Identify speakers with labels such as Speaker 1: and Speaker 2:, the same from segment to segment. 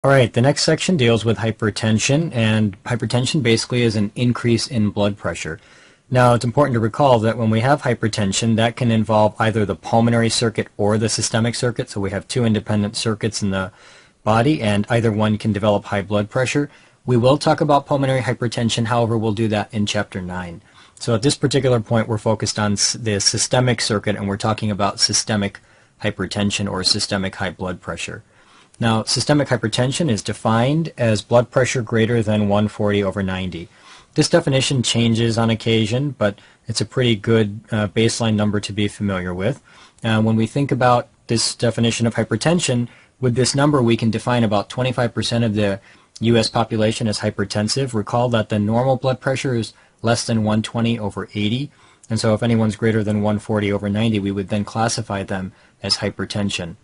Speaker 1: All right, the next section deals with hypertension, and hypertension basically is an increase in blood pressure. Now, it's important to recall that when we have hypertension, that can involve either the pulmonary circuit or the systemic circuit, so we have two independent circuits in the body, and either one can develop high blood pressure. We will talk about pulmonary hypertension, however, we'll do that in Chapter 9. So at this particular point, we're focused on the systemic circuit, and we're talking about systemic hypertension or systemic high blood pressure. Now, systemic hypertension is defined as blood pressure greater than 140/90. This definition changes on occasion, but it's a pretty good baseline number to be familiar with. When we think about this definition of hypertension, with this number we can define about 25% of the U.S. population as hypertensive. Recall that the normal blood pressure is less than 120/80, and so if anyone's greater than 140/90, we would then classify them as hypertension.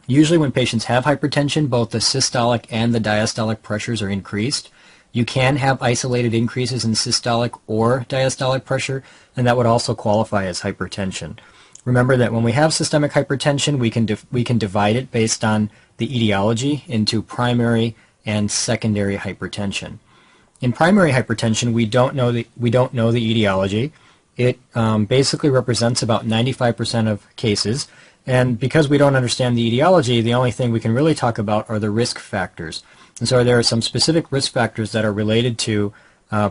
Speaker 1: Usually when patients have hypertension, both the systolic and the diastolic pressures are increased. You can have isolated increases in systolic or diastolic pressure, and that would also qualify as hypertension. Remember that when we have systemic hypertension, we can divide it based on the etiology into primary and secondary hypertension. In primary hypertension, we don't know the etiology. It basically represents about 95% of cases. And because we don't understand the etiology, the only thing we can really talk about are the risk factors. And so there are some specific risk factors that are related to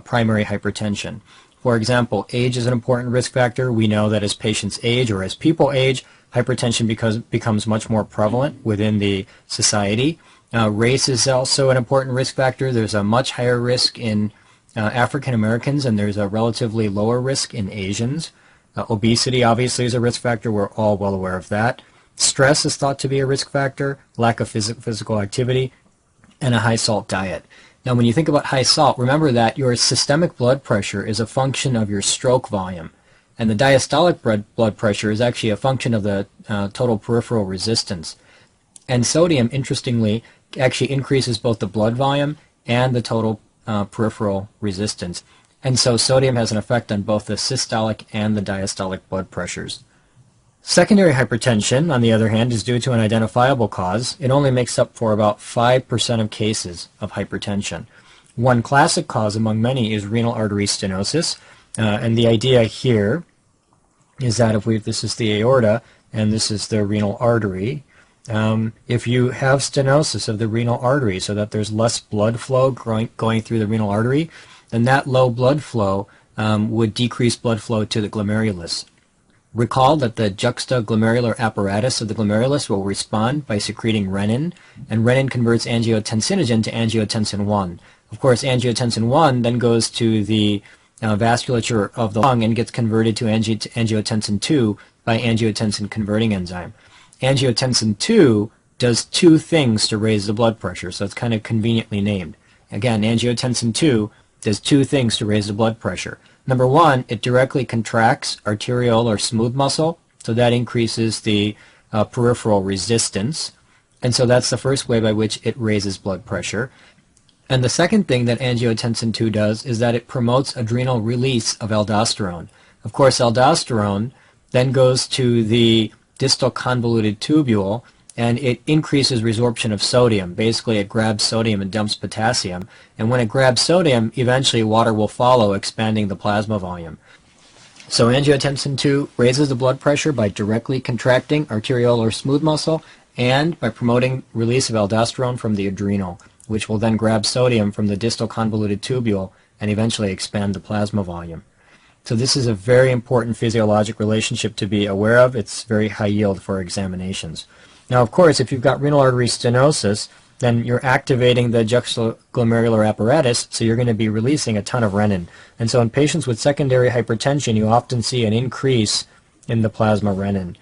Speaker 1: primary hypertension. For example, age is an important risk factor. We know that as patients age or as people age, hypertension becomes much more prevalent within the society. Race is also an important risk factor. There's a much higher risk in African Americans, and there's a relatively lower risk in Asians. Obesity obviously is a risk factor. We're all well aware of that. Stress is thought to be a risk factor, lack of physical activity, and a high salt diet. Now when you think about high salt, remember that your systemic blood pressure is a function of your stroke volume, and the diastolic blood pressure is actually a function of the total peripheral resistance. And sodium, interestingly, actually increases both the blood volume and the total peripheral resistance. And so sodium has an effect on both the systolic and the diastolic blood pressures. Secondary hypertension, on the other hand, is due to an identifiable cause. It only makes up for about 5% of cases of hypertension. One classic cause among many is renal artery stenosis. And the idea here is that if this is the aorta and this is the renal artery, if you have stenosis of the renal artery so that there's less blood flow going through the renal artery, then that low blood flow would decrease blood flow to the glomerulus. Recall that the juxtaglomerular apparatus of the glomerulus will respond by secreting renin, and renin converts angiotensinogen to angiotensin 1. Of course, angiotensin 1 then goes to the vasculature of the lung and gets converted to angiotensin 2 by angiotensin converting enzyme. Angiotensin 2 does two things to raise the blood pressure, so it's kind of conveniently named. Again, angiotensin 2 does two things to raise the blood pressure. Number one, it directly contracts arteriole or smooth muscle, so that increases the peripheral resistance. And so that's the first way by which it raises blood pressure. And the second thing that angiotensin 2 does is that it promotes adrenal release of aldosterone. Of course, aldosterone then goes to the distal convoluted tubule, and it increases resorption of sodium. Basically, it grabs sodium and dumps potassium. And when it grabs sodium, eventually water will follow, expanding the plasma volume. So angiotensin 2 raises the blood pressure by directly contracting arteriole or smooth muscle and by promoting release of aldosterone from the adrenal, which will then grab sodium from the distal convoluted tubule and eventually expand the plasma volume. So this is a very important physiologic relationship to be aware of. It's very high yield for examinations. Now, of course, if you've got renal artery stenosis, then you're activating the juxtaglomerular apparatus, so you're going to be releasing a ton of renin. And so in patients with secondary hypertension, you often see an increase in the plasma renin.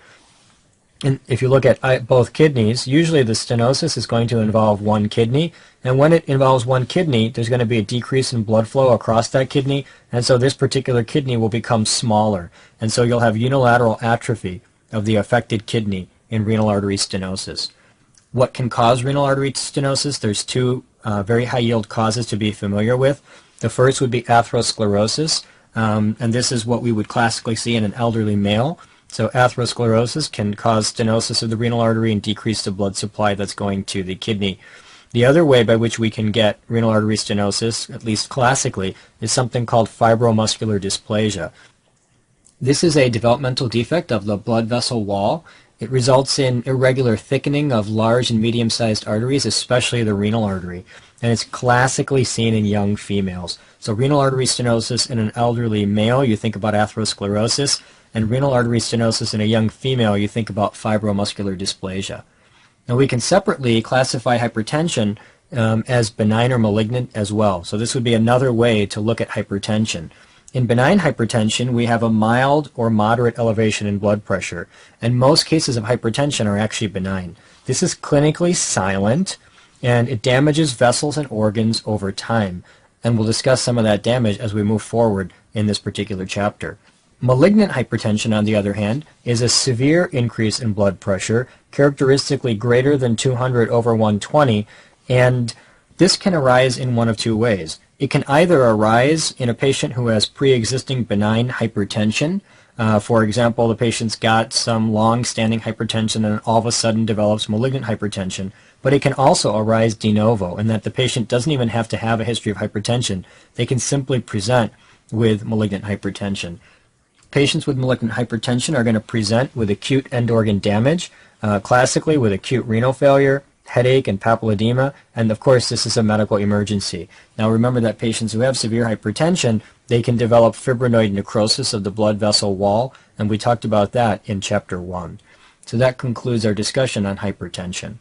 Speaker 1: And if you look at both kidneys, usually the stenosis is going to involve one kidney, and when it involves one kidney, there's going to be a decrease in blood flow across that kidney, and so this particular kidney will become smaller, and so you'll have unilateral atrophy of the affected kidney in renal artery stenosis. What can cause renal artery stenosis? There's two very high yield causes to be familiar with. The first would be atherosclerosis, and this is what we would classically see in an elderly male. So atherosclerosis can cause stenosis of the renal artery and decrease the blood supply that's going to the kidney. The other way by which we can get renal artery stenosis, at least classically, is something called fibromuscular dysplasia. This is a developmental defect of the blood vessel wall. It results in irregular thickening of large and medium-sized arteries, especially the renal artery, and it's classically seen in young females. So renal artery stenosis in an elderly male, you think about atherosclerosis, and renal artery stenosis in a young female, you think about fibromuscular dysplasia. Now we can separately classify hypertension as benign or malignant as well. So this would be another way to look at hypertension. In benign hypertension, we have a mild or moderate elevation in blood pressure, and most cases of hypertension are actually benign. This is clinically silent, and it damages vessels and organs over time, and we'll discuss some of that damage as we move forward in this particular chapter. Malignant hypertension, on the other hand, is a severe increase in blood pressure, characteristically greater than 200 over 120, and this can arise in one of two ways. It can either arise in a patient who has pre-existing benign hypertension. For example, the patient's got some long-standing hypertension and all of a sudden develops malignant hypertension. But it can also arise de novo, in that the patient doesn't even have to have a history of hypertension. They can simply present with malignant hypertension. Patients with malignant hypertension are going to present with acute end organ damage, classically with acute renal failure, headache, and papilledema, and of course this is a medical emergency. Now remember that patients who have severe hypertension, they can develop fibrinoid necrosis of the blood vessel wall, and we talked about that in Chapter 1. So that concludes our discussion on hypertension.